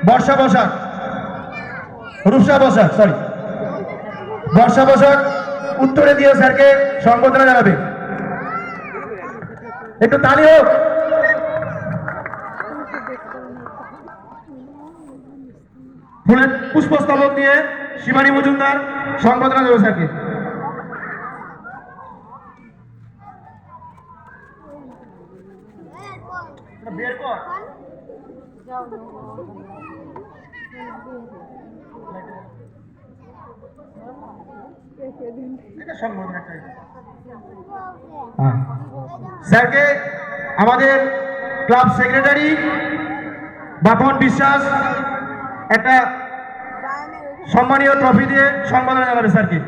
বর্ষা Basak, Rupsa Basak, sorry বর্ষা বসাক উত্তরে দিয়ে স্যারকে সংবর্ধনা জানাবে। একটু তালি হোক। ফুলের পুষ্পস্তবক দিয়ে শিবানী মজুমদার সংবর্ধনা দেবে স্যারকে। স্যারকে আমাদের ক্লাব সেক্রেটারি বাপন বিশ্বাস একটা সম্মানীয় ট্রফি দিয়ে সম্মাননা জানাবে স্যারকে।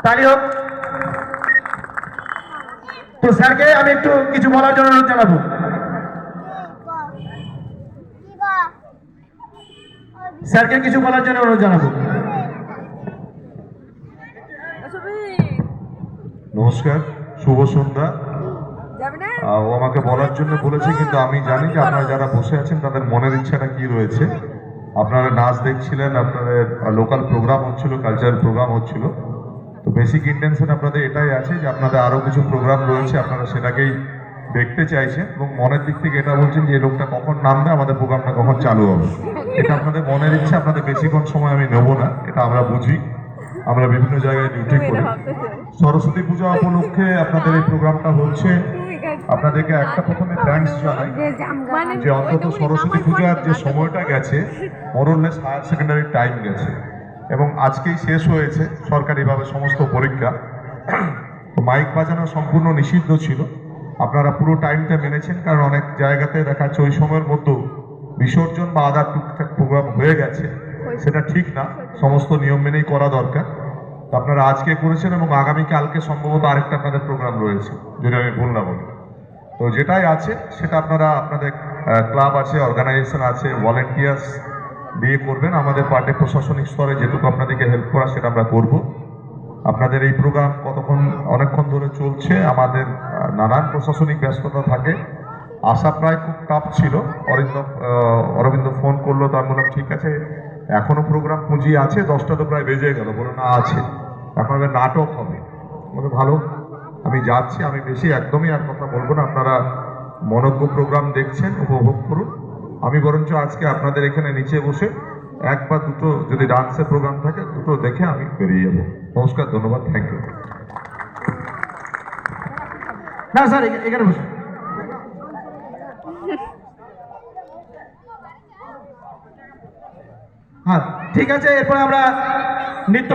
তালি হোক। তো স্যারকে আমি একটু কিছু বলার জন্য অনুরোধ জানাবো। স্যারকে কিছু বলার জন্য অনুরোধ জানাবো। নমস্কার, শুভ সন্ধ্যা। ও আমাকে বলার জন্য বলেছে, কিন্তু আমি জানি যে আপনারা যারা বসে আছেন তাদের মনের ইচ্ছাটা কি রয়েছে। আপনারা নাচ দেখছিলেন, আপনাদের লোকাল প্রোগ্রাম হচ্ছিল, কালচারাল প্রোগ্রাম হচ্ছিল। তো বেসিক ইন্টেনশন আপনাদের এটাই আছে যে আপনাদের আরও কিছু প্রোগ্রাম রয়েছে, আপনারা সেটাকেই দেখতে চাইছেন এবং মনের দিক থেকে এটা বলছেন যে এই লোকটা কখন নামবে, আমাদের প্রোগ্রামটা কখন চালু হবে। এটা আপনাদের মনের ইচ্ছা, আপনাদের বেশিক্ষণ সময় আমি নেব না, এটা আমরা বুঝি, আমরা বিভিন্ন জায়গায় ডিউটি করি। সরস্বতী পূজা উপলক্ষে আপনাদের এই প্রোগ্রামটা হচ্ছে। আপনাদেরকে একটা প্রথমে থ্যাঙ্কস জানাই যে অন্তত সরস্বতী পূজার যে সময়টা গেছে মোরলেস হায়ার সেকেন্ডারি টাইম গেছে এবং আজকেই শেষ হয়েছে সরকারিভাবে সমস্ত পরীক্ষা। তো মাইক বাজানো সম্পূর্ণ নিষিদ্ধ ছিল, আপনারা পুরো টাইমটা মেনেছেন, কারণ অনেক জায়গাতে দেখা যাচ্ছে ওই সময়ের মধ্যেও বিসর্জন বা আদার টুকটাক প্রোগ্রাম হয়ে গেছে, সেটা ঠিক না, সমস্ত নিয়ম মেনেই করা দরকার। তো আপনারা আজকে করেছেন এবং আগামীকালকে সম্ভবত আরেকটা আপনাদের প্রোগ্রাম রয়েছে যদি আমি ভুল না বলি। তো যেটাই আছে সেটা আপনারা আপনাদের ক্লাব আছে, অর্গানাইজেশন আছে, ভলেন্টিয়ার্স দিয়ে করবেন। আমাদের পার্টি প্রশাসনিক স্তরে যেটুকু আপনাদেরকে হেল্প করা সেটা আমরা করব। আপনাদের এই প্রোগ্রাম কতক্ষণ অনেকক্ষণ ধরে চলছে, আমাদের নানান প্রশাসনিক ব্যস্ততা থাকে, আসা প্রায় খুব টাফ ছিল। অরবিন্দ ফোন করলো, তার বললাম ঠিক আছে, এখনো প্রোগ্রাম পুঁজি আছে, 10টা তো প্রায় বেজে গেল, বলে না আছে, এখন আমাদের নাটক হবে। বলে ভালো, আমি যাচ্ছি, আমি বেশি একদমই আর কথা বলবো না, আপনারা মনোজ্ঞ প্রোগ্রাম দেখছেন, উপভোগ করুন। আমি বরঞ্চ আজকে আপনাদের এখানে নিচে বসে এক বা দুটো যদি ডান্সের প্রোগ্রাম থাকে দুটো দেখে আমি বেরিয়ে যাবো। নমস্কার, ধন্যবাদ, থ্যাংক ইউ। না স্যার, এখানে বসুন। হ্যাঁ ঠিক আছে, এরপর আমরা নৃত্য